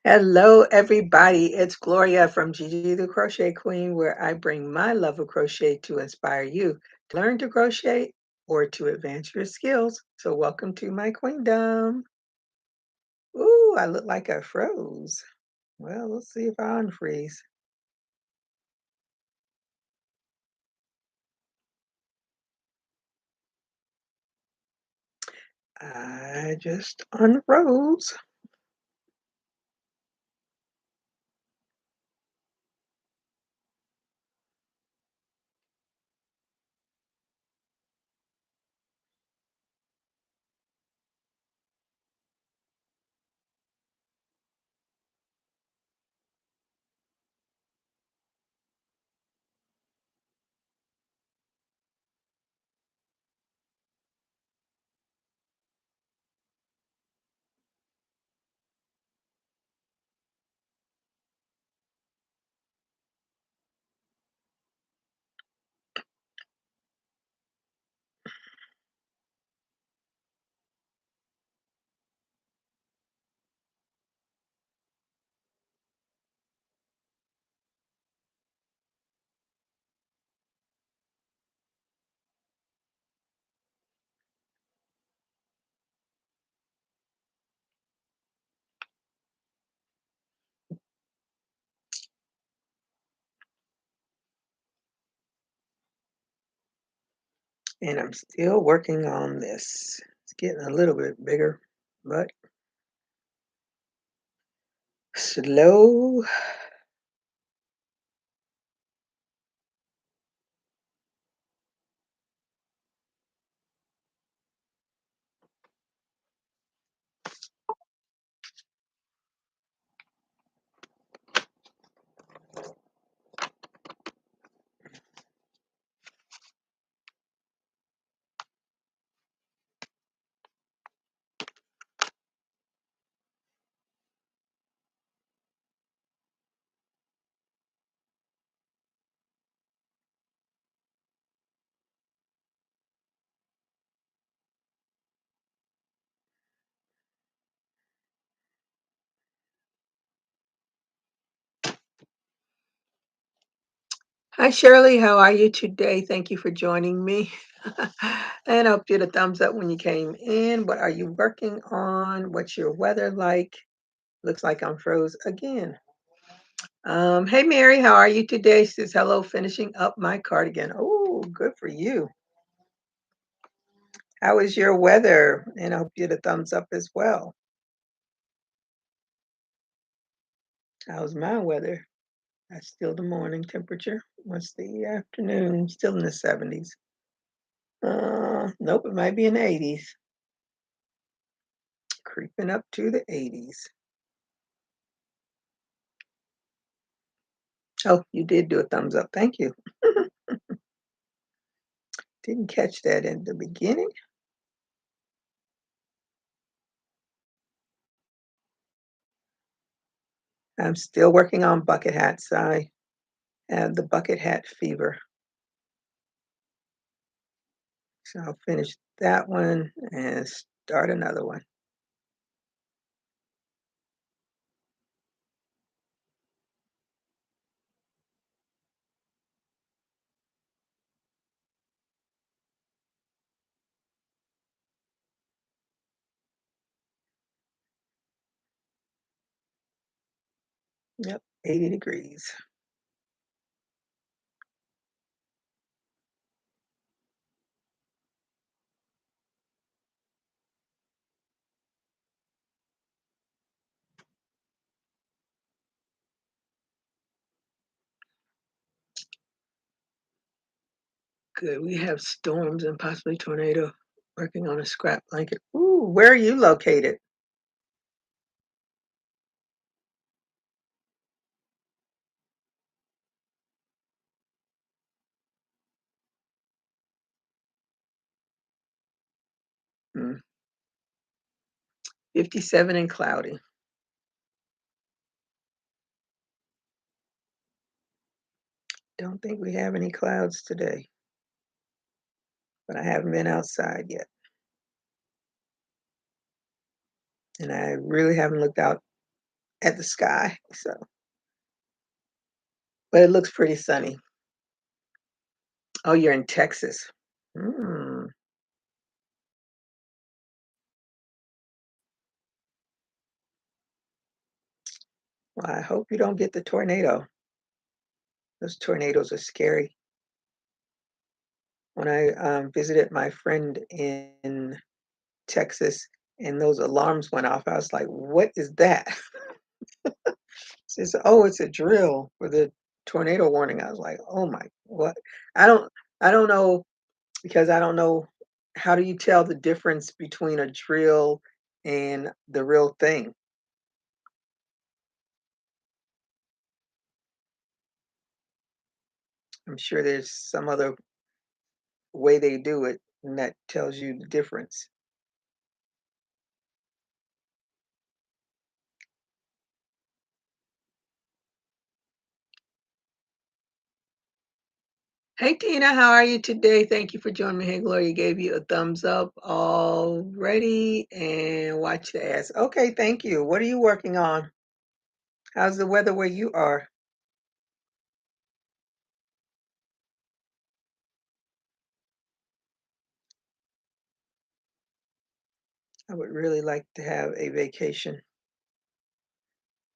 Hello, everybody. It's Gloria from Gigi the Crochet Queen, where I bring my love of crochet to inspire you to learn to crochet or to advance your skills. So, welcome to my queendom. Ooh, I look like I froze. Well, let's see if I unfreeze. I just unfroze. And I'm still working on this. It's getting a little bit bigger, but slow. Hi, Shirley. How are you today? Thank you for joining me. And I'll get a thumbs up when you came in. What are you working on? What's your weather like? Looks like I'm froze again. Hey, Mary, how are you today? She says, hello, finishing up my cardigan. Oh, good for you. How is your weather? And I'll get a thumbs up as well. How's my weather? That's still the morning temperature. What's the afternoon? Still in the 70s. Nope, it might be in the 80s. Creeping up to the 80s. Oh, you did do a thumbs up. Thank you. Didn't catch that in the beginning. I'm still working on bucket hats. I have the bucket hat fever. So I'll finish that one and start another one. Yep, 80 degrees. Good. We have storms and possibly tornado. Working on a scrap blanket. Ooh, where are you located? 57 and cloudy. Don't think we have any clouds today, but I haven't been outside yet. And I really haven't looked out at the sky. So, but it looks pretty sunny. Oh, you're in Texas. Mm. Well, I hope you don't get the tornado. Those tornadoes are scary. When I visited my friend in Texas and those alarms went off, I was like, "What is that?" She says, "Oh, it's a drill for the tornado warning." I was like, "Oh my, what?" I don't, I don't know because I don't know how do you tell the difference between a drill and the real thing? I'm sure there's some other way they do it, and that tells you the difference. Hey Tina, how are you today? Thank you for joining me. Hey Gloria gave you a thumbs up already and watch the ads. Okay, thank you. What are you working on? How's the weather where you are? I would really like to have a vacation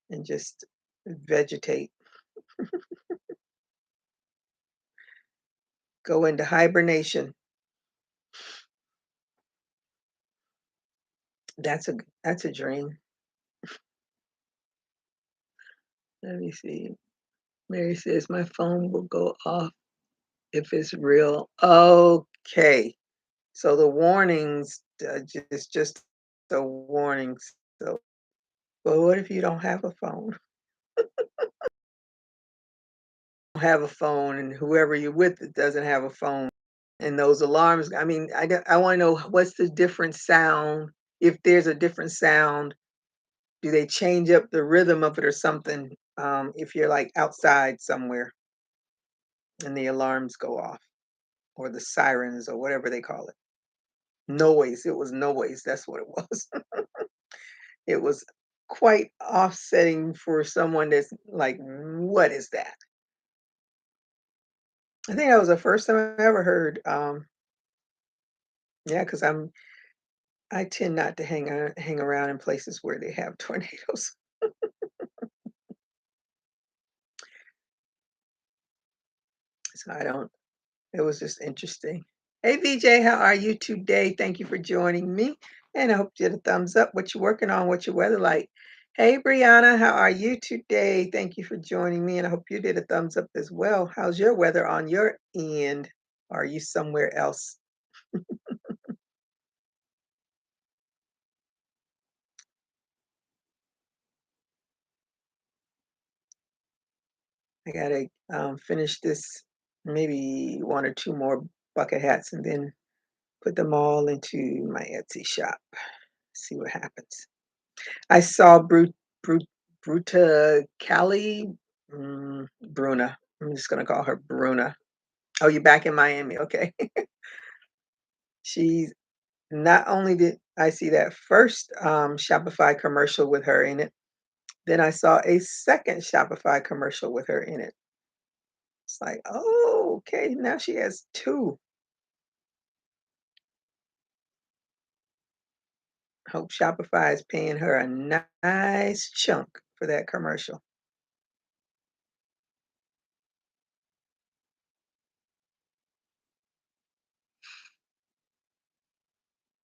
and just vegetate, go into hibernation. That's a dream. Let me see. Mary says my phone will go off if it's real. Okay. So the warnings just the warnings. So, but what if you don't have a phone? Have a phone, and whoever you're with that doesn't have a phone, and those alarms. I mean, I want to know what's the different sound. If there's a different sound, do they change up the rhythm of it or something? If you're like outside somewhere and the alarms go off, or the sirens, or whatever they call it. Noise. It was noise. That's what it was. It was quite offsetting for someone that's like, "What is that?" I think that was the first time I ever heard, yeah, because I tend not to hang around in places where they have tornadoes, so I don't it was just interesting. Hey, VJ, how are you today? Thank you for joining me, and I hope you get a thumbs up. What you working on? What's your weather like? Hey, Brianna, how are you today? Thank you for joining me, and I hope you did a thumbs up as well. How's your weather on your end? Are you somewhere else? I gotta finish this, maybe one or two more bucket hats, and then put them all into my Etsy shop. See what happens. I saw Brut Bruta Cali, Bruna. I'm just gonna call her Bruna. Oh, you're back in Miami. Okay. She's not only did I see that first Shopify commercial with her in it, then I saw a second Shopify commercial with her in it. It's like, oh, okay, now she has two. Hope Shopify is paying her a nice chunk for that commercial.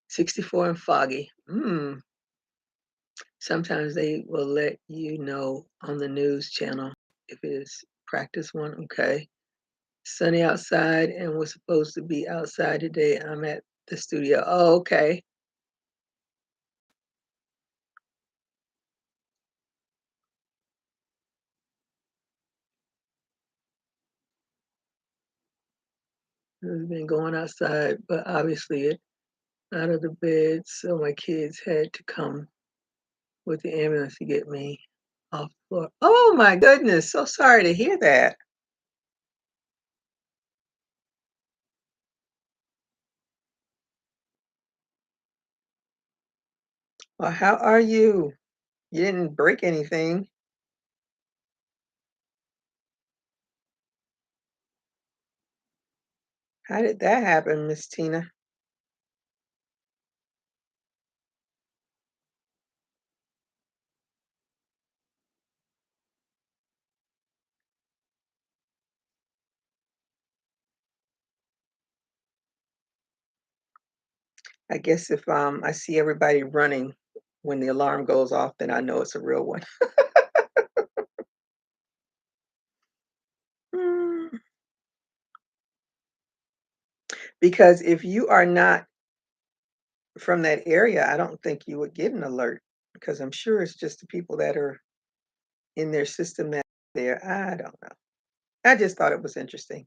64 and foggy. Sometimes they will let you know on the news channel if it is practice one. Okay. Sunny outside and we're supposed to be outside today. I'm at the studio. Oh, okay. I've been going outside, but obviously it out of the bed, so my kids had to come with the ambulance to get me off the floor. Oh my goodness, so sorry to hear that. Well, how are you? You didn't break anything. How did that happen, Miss Tina? I guess if I see everybody running when the alarm goes off, then I know it's a real one. Mm. Because if you are not from that area, I don't think you would get an alert because I'm sure it's just the people that are in their system that there. I don't know. I just thought it was interesting.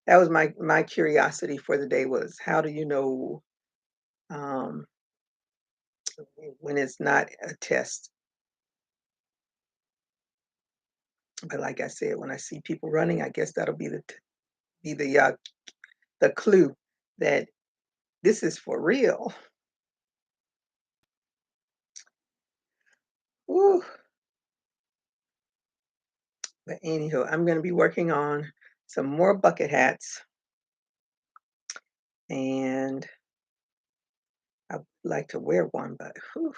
That was my curiosity for the day was how do you know um, when it's not a test? But like I said, when I see people running, I guess that'll be the clue that this is for real. Woo. But anywho, I'm going to be working on some more bucket hats, and I'd like to wear one, but whew,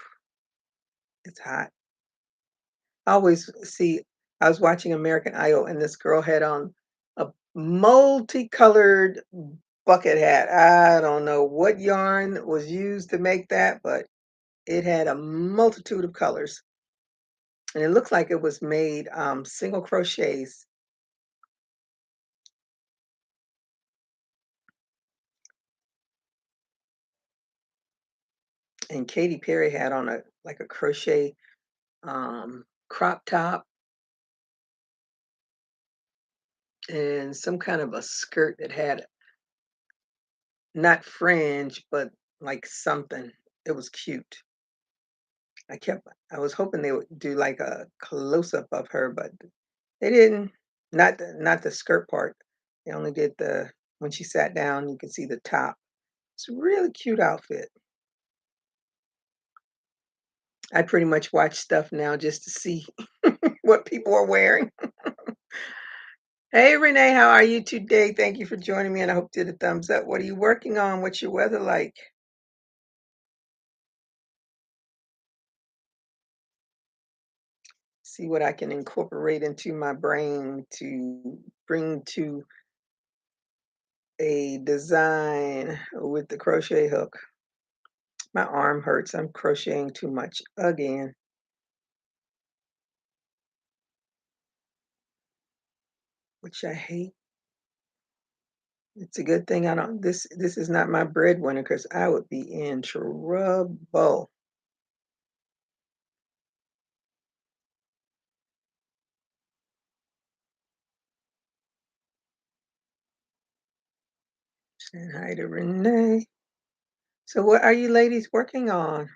it's hot. I always see, I was watching American Idol, and this girl had on a multicolored bucket hat. I don't know what yarn was used to make that, but it had a multitude of colors. And it looked like it was made single crochets. And Katy Perry had on a like a crochet crop top and some kind of a skirt that had not fringe, but like something. It was cute. I was hoping they would do like a close up of her, but they didn't. Not the skirt part. They only did the when she sat down, you could see the top. It's a really cute outfit. I pretty much watch stuff now just to see what people are wearing. Hey Renee, how are you today? Thank you for joining me, and I hope you did a thumbs up. What are you working on? What's your weather like? See what I can incorporate into my brain to bring to a design with the crochet hook. My arm hurts. I'm crocheting too much again, which I hate. It's a good thing I don't this is not my breadwinner because I would be in trouble. Saying hi to Renee. So what are you ladies working on?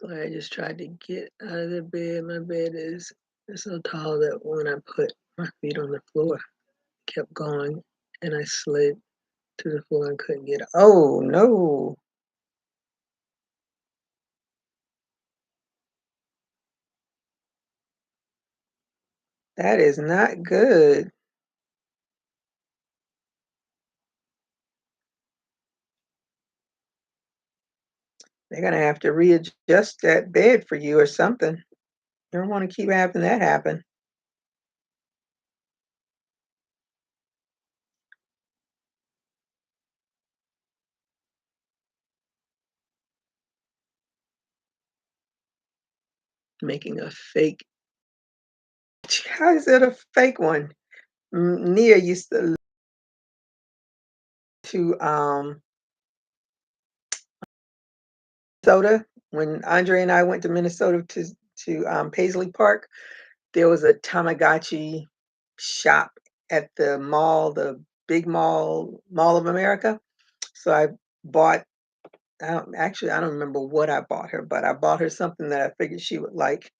Glad I just tried to get out of the bed. My bed is so tall that when I put my feet on the floor, it kept going and I slid to the floor and couldn't get it. Oh no, that is not good. They're gonna have to readjust that bed for you or something. You don't want to keep having that happen. Making a fake. How is it a fake one? Nia used to Minnesota when Andre and I went to Minnesota to Paisley Park. There was a Tamagotchi shop at the mall, the big Mall of America. So I bought I don't remember what I bought her, but I bought her something that I figured she would like.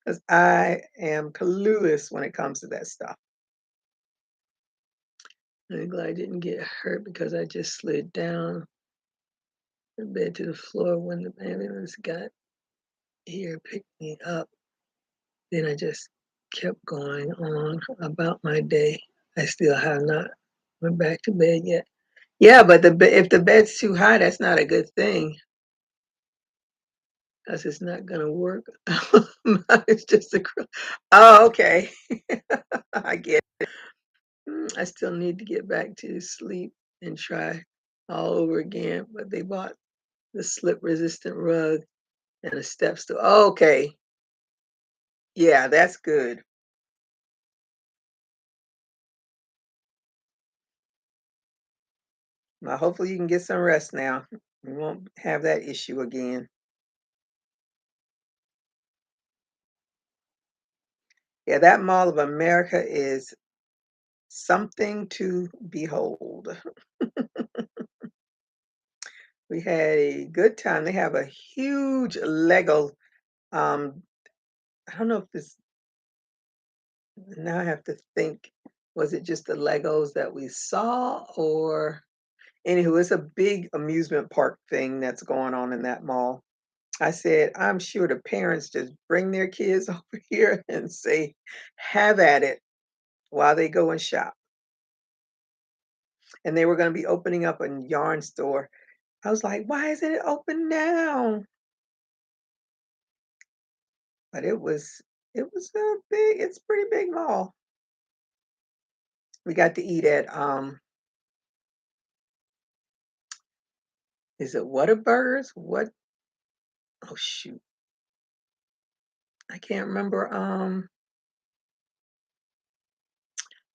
'cause I am clueless when it comes to that stuff. I'm glad I didn't get hurt because I just slid down the bed to the floor when the ambulance got here, picked me up. Then I just kept going on about my day. I still have not went back to bed yet. Yeah, but if the bed's too high, that's not a good thing. 'Cause it's not gonna work. It's just a oh, okay. I get I still need to get back to sleep and try all over again, but they bought the slip-resistant rug and a step stool. Okay. Yeah, that's good. Now, hopefully you can get some rest now. You won't have that issue again. Yeah, that Mall of America is something to behold. We had a good time. They have a huge Lego, um, I don't know if this now I have to think, was it just the Legos that we saw or anywho, it's a big amusement park thing that's going on in that mall. I said, I'm sure the parents just bring their kids over here and say, have at it while they go and shop. And they were going to be opening up a yarn store. I was like, why isn't it open now? But it was a big, it's a pretty big mall. We got to eat at is it Whataburgers? What oh shoot. I can't remember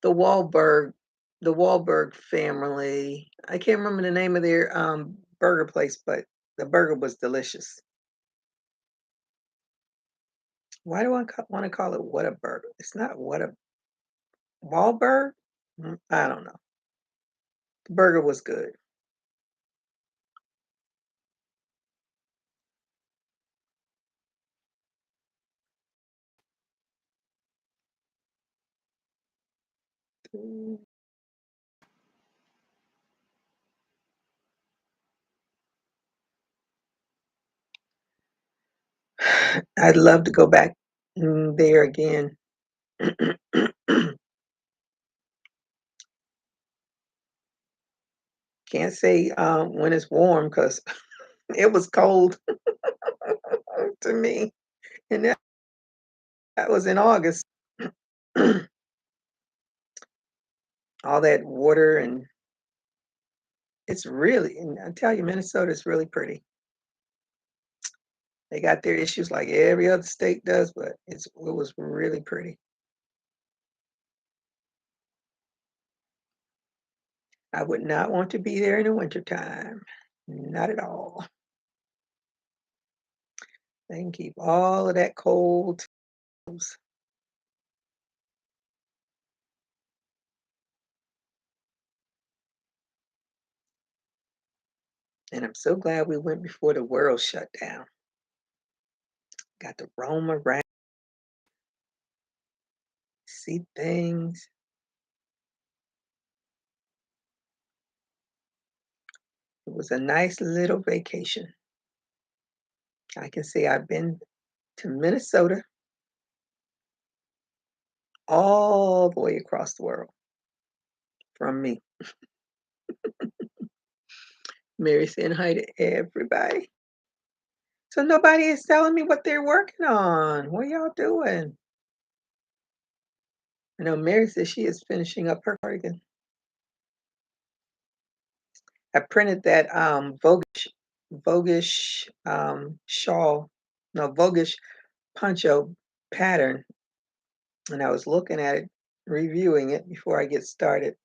the Wahlberg family. I can't remember the name of their burger place, but the burger was delicious. Why do I want to call it Whataburger? It's not Wahlberg? I don't know. The burger was good. I'd love to go back there again. Can't say when it's warm because it was cold to me, and that was in August. All that water and it's really, and I tell you, Minnesota is really pretty. They got their issues like every other state does, but it was really pretty. I would not want to be there in the wintertime. Not at all. They can keep all of that cold. And I'm so glad we went before the world shut down. Got to roam around, see things. It was a nice little vacation. I can say I've been to Minnesota all the way across the world from me. Mary saying hi to everybody. So nobody is telling me what they're working on. What y'all doing? I know Mary says she is finishing up her cardigan. I printed that Voguish shawl, no Voguish poncho pattern, and I was looking at it, reviewing it before I get started.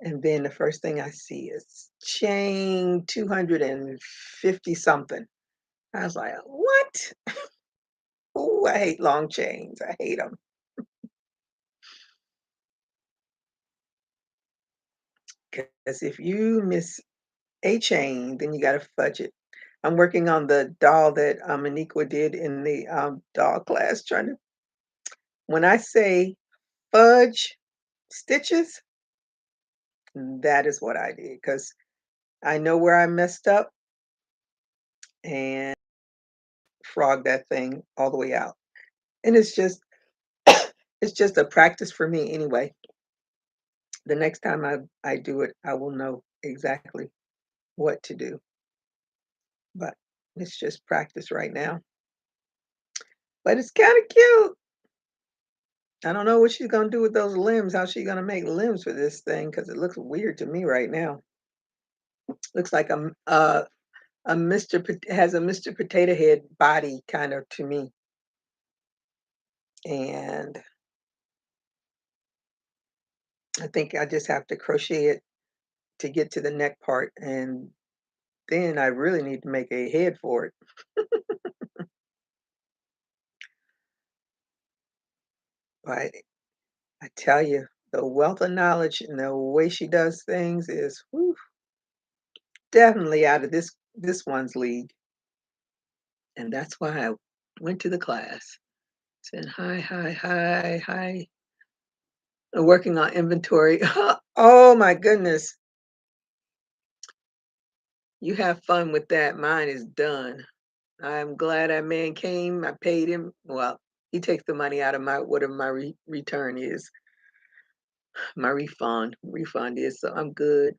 And then the first thing I see is chain 250 something. I was like, what? Oh, I hate long chains. I hate them. Because if you miss a chain, then you got to fudge it. I'm working on the doll that, Aniqua did in the, doll class, trying to when I say fudge stitches, that is what I did because I know where I messed up and frog that thing all the way out. And it's just it's just a practice for me anyway. The next time I do it, I will know exactly what to do, but it's just practice right now. But it's kinda cute. I don't know what she's gonna do with those limbs, how she gonna make limbs for this thing because it looks weird to me right now. Looks like a Mr. Has a Mr. Potato Head body kind of to me, and I think I just have to crochet it to get to the neck part, and then I really need to make a head for it. But I tell you, the wealth of knowledge and the way she does things is, whew, definitely out of this one's league, and that's why I went to the class. Saying, "Hi, hi, hi, hi." I'm working on inventory. Oh my goodness. You have fun with that. Mine is done. I'm glad that man came. I paid him. Well, he takes the money out of my whatever my return is, my refund is. So I'm good.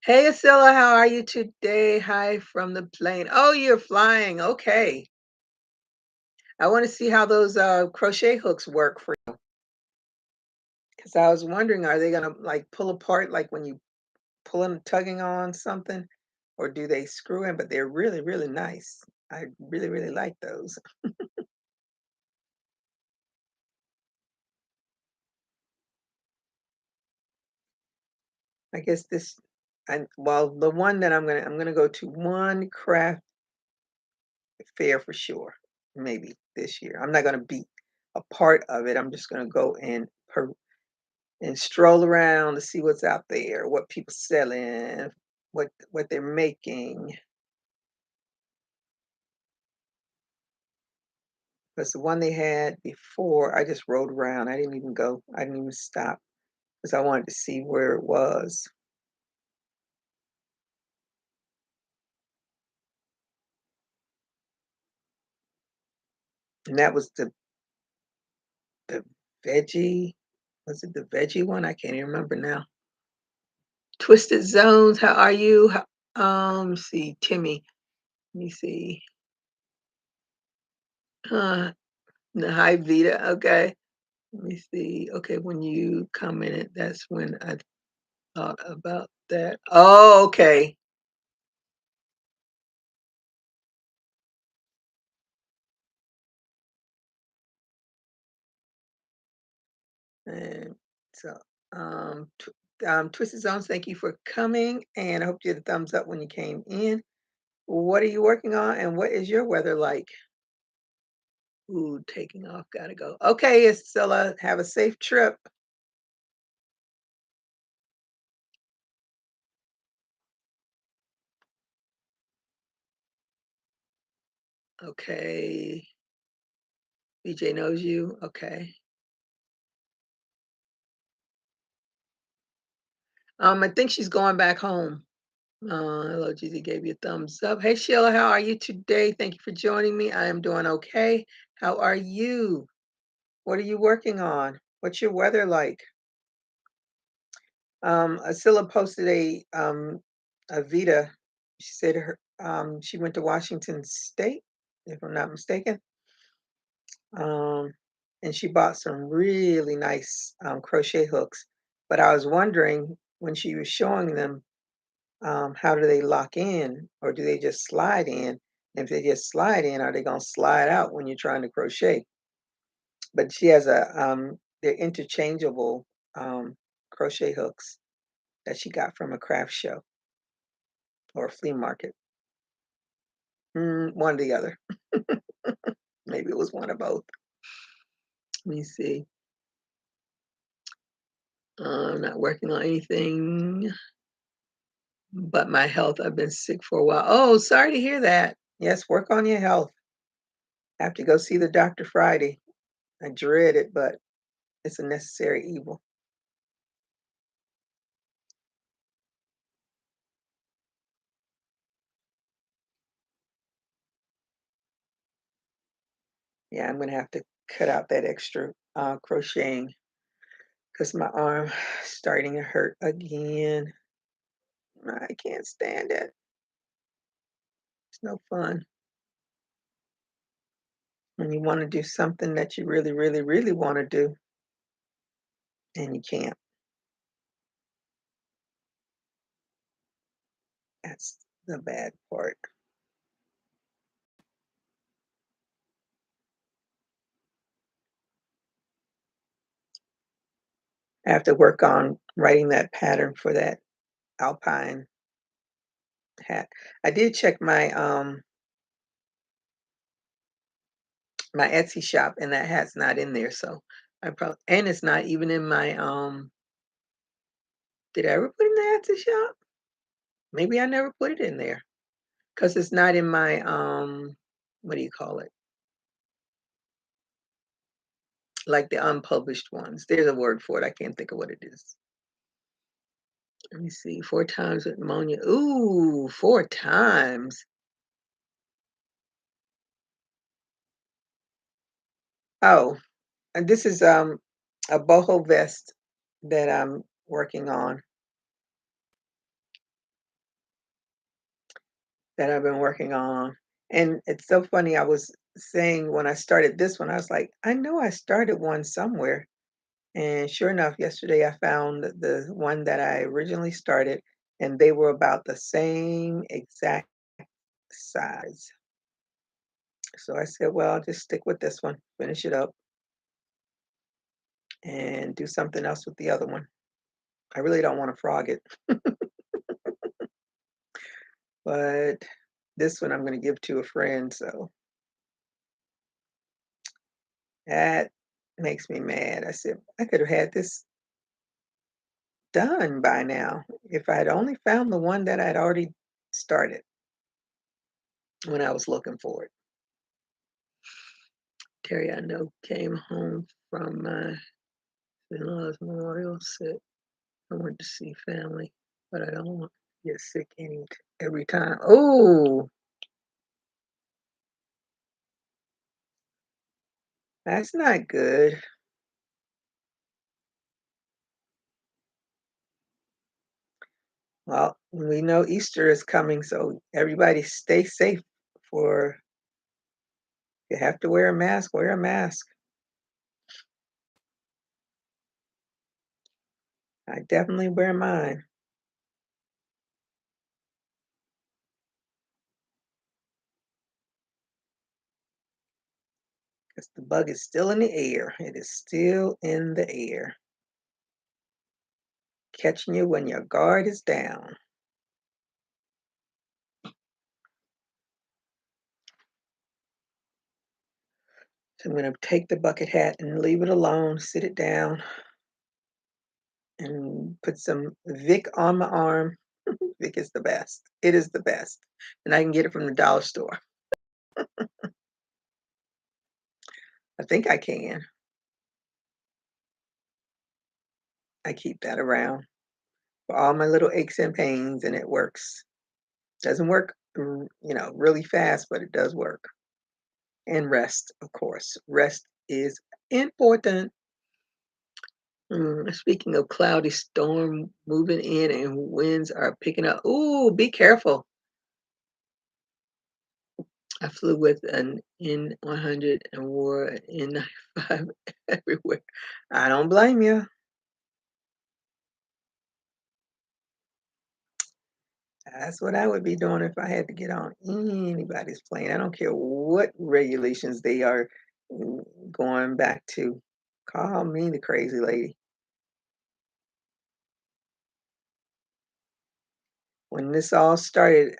Hey, Asilla, how are you today? Hi from the plane. Oh, you're flying. Okay. I want to see how those crochet hooks work for you. Because I was wondering, are they gonna like pull apart like when you pulling tugging on something, or do they screw in? But they're really, really nice. I really, really like those. I guess this and well, the one that I'm gonna go to one craft fair for sure, maybe this year. I'm not gonna be a part of it. I'm just gonna go and stroll around to see what's out there, what people selling, what they're making. Because the one they had before, I just rode around. I didn't even go. I didn't even stop because I wanted to see where it was. And that was the veggie. Was it the veggie one? I can't even remember now. Twisted Zones, how are you? See, Timmy. Let me see. Hi, Vita. Okay. Let me see. Okay, when you commented, that's when I thought about that. Oh, okay. And so, Twisted Zones, thank you for coming, and I hope you had a thumbs up when you came in. What are you working on, and what is your weather like? Ooh, taking off, gotta go. Okay, Isilla, have a safe trip. Okay, BJ knows you. Okay. I think she's going back home. Hello, GZ gave you a thumbs up. Hey, Sheila, how are you today? Thank you for joining me. I am doing okay. How are you? What are you working on? What's your weather like? Asila posted a Vita. She said she went to Washington State, if I'm not mistaken. Um, and she bought some really nice crochet hooks. But I was wondering when she was showing them, how do they lock in, or do they just slide in? If they just slide in, are they gonna slide out when you're trying to crochet? But she has they're interchangeable crochet hooks that she got from a craft show or a flea market. One or the other. Maybe it was one of both. Let me see. I'm not working on anything. but my health, I've been sick for a while. Oh, sorry to hear that. Yes, work on your health. Have to go see the doctor Friday. I dread it, but it's a necessary evil. Yeah, I'm gonna have to cut out that extra crocheting because my arm starting to hurt again. I can't stand it. It's no fun when you want to do something that you really, really, really want to do and you can't. That's the bad part. I have to work on writing that pattern for that alpine hat. I did check my Etsy shop and that hat's not in there, so I probably and it's not even in my did I ever put it in the Etsy shop? Maybe I never put it in there because it's not in my what do you call it? Like the unpublished ones. There's a word for it. I can't think of what it is. Let me see. 4 times with ammonia. Ooh, 4 times. Oh, and this is a boho vest that I'm working on, that I've been working on. And it's so funny. I was saying when I started this one, I was like, I know I started one somewhere. And sure enough, yesterday I found the one that I originally started, and they were about the same exact size. So I said, well, I'll just stick with this one, finish it up, and do something else with the other one. I really don't want to frog it, but this one I'm going to give to a friend. So that makes me mad. I said, I could have had this done by now if I had only found the one that I'd already started when I was looking for it. Terry, I know, came home from my in-laws memorial sick. I went to see family, but I don't want to get sick every time. Oh, that's not good. Well, we know Easter is coming, so everybody stay safe. For you have to wear a mask, wear a mask. I definitely wear mine because the bug is still in the air. It is still in the air, catching you when your guard is down. So I'm going to take the bucket hat and leave it alone, sit it down, and put some Vic on my arm. Vic is the best. It is the best. And I can get it from the dollar store. I think I can. I keep that around for all my little aches and pains, and it works. Doesn't work, really fast, but it does work. And rest, of course. Rest is important. Speaking of cloudy storm moving in and winds are picking up. Ooh, be careful. I flew with an N100 and wore an N95 everywhere. I don't blame you. That's what I would be doing if I had to get on anybody's plane. I don't care what regulations they are going back to. Call me the crazy lady. When this all started,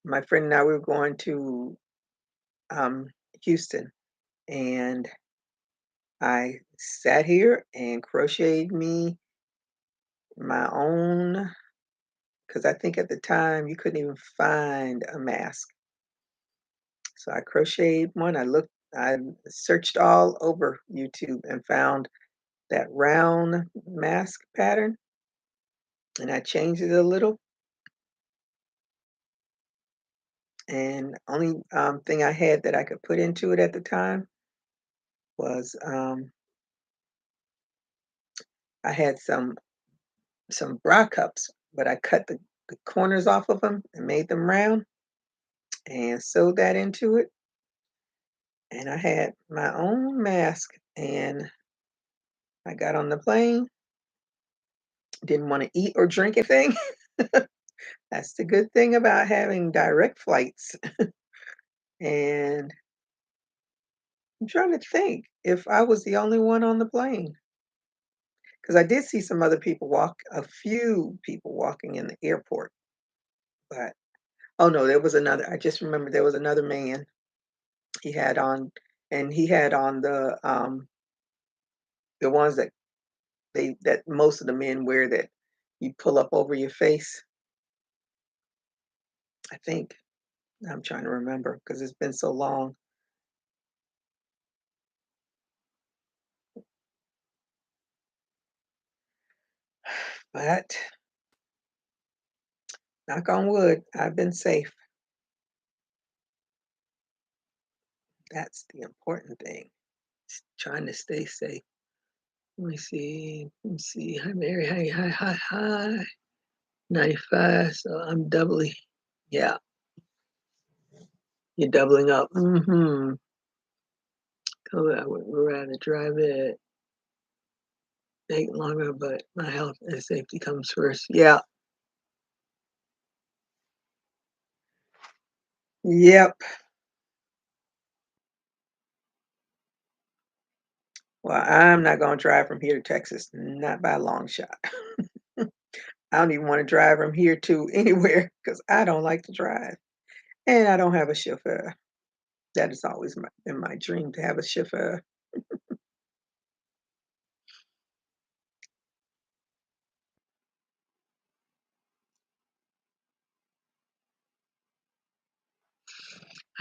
my friend and I, we were going to um, Houston, and I sat here and crocheted me my own because I think at the time you couldn't even find a mask. So I crocheted one. I searched all over YouTube and found that round mask pattern, and I changed it a little. And only thing I had that I could put into it at the time was I had some bra cups, but I cut the corners off of them and made them round and sewed that into it. And I had my own mask, and I got on the plane, didn't want to eat or drink anything. That's the good thing about having direct flights. And I'm trying to think if I was the only one on the plane, because I did see some other people a few people walking in the airport, but oh no, there was another. I just remember there was another man. He had on, and he had on the ones that most of the men wear that you pull up over your face. I think I'm trying to remember because it's been so long. But knock on wood, I've been safe. That's the important thing. Trying to stay safe. Let me see. Let me see. Hi, Mary. Hi, hi, hi, hi. 95. So I'm doubly. Yeah, you're doubling up. Mm-hmm. Oh, I would rather drive it. Take longer, but my health and safety comes first. Yeah. Yep. Well, I'm not going to drive from here to Texas. Not by a long shot. I don't even want to drive from here to anywhere because I don't like to drive. And I don't have a chauffeur. That has always been my dream to have a chauffeur.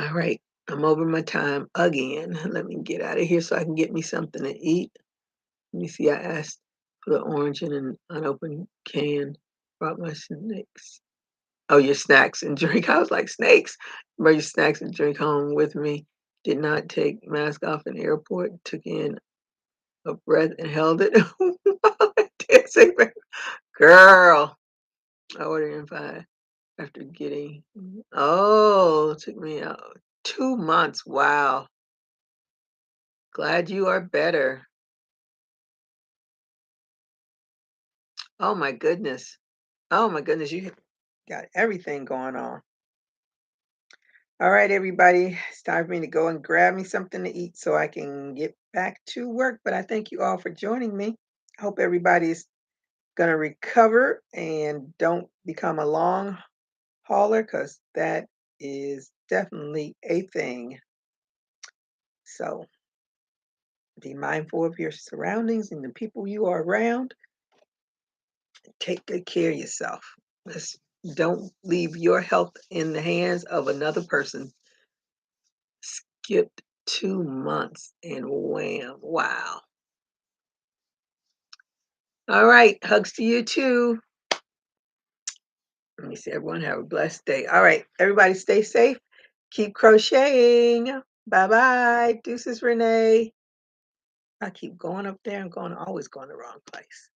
All right. I'm over my time again. Let me get out of here so I can get me something to eat. Let me see. I asked for the orange in an unopened can. Brought my snacks. Oh, your snacks and drink. I was like, snakes. Bring your snacks and drink home with me. Did not take mask off in airport. Took in a breath and held it. Did say, girl, I ordered in 5 after getting. Oh, it took me out 2 months. Wow. Glad you are better. Oh my goodness. Oh my goodness. You got everything going on. All right, everybody. It's time for me to go and grab me something to eat so I can get back to work. But I thank you all for joining me. I hope everybody's going to recover and don't become a long hauler because that is definitely a thing. So be mindful of your surroundings and the people you are around. Take good care of yourself. Let's, don't leave your health in the hands of another person. Skipped 2 months and wham, wow. All right, hugs to you too. Let me see, everyone have a blessed day. All right, everybody stay safe. Keep crocheting. Bye-bye. Deuces, Renee. I keep going up there and always going the wrong place.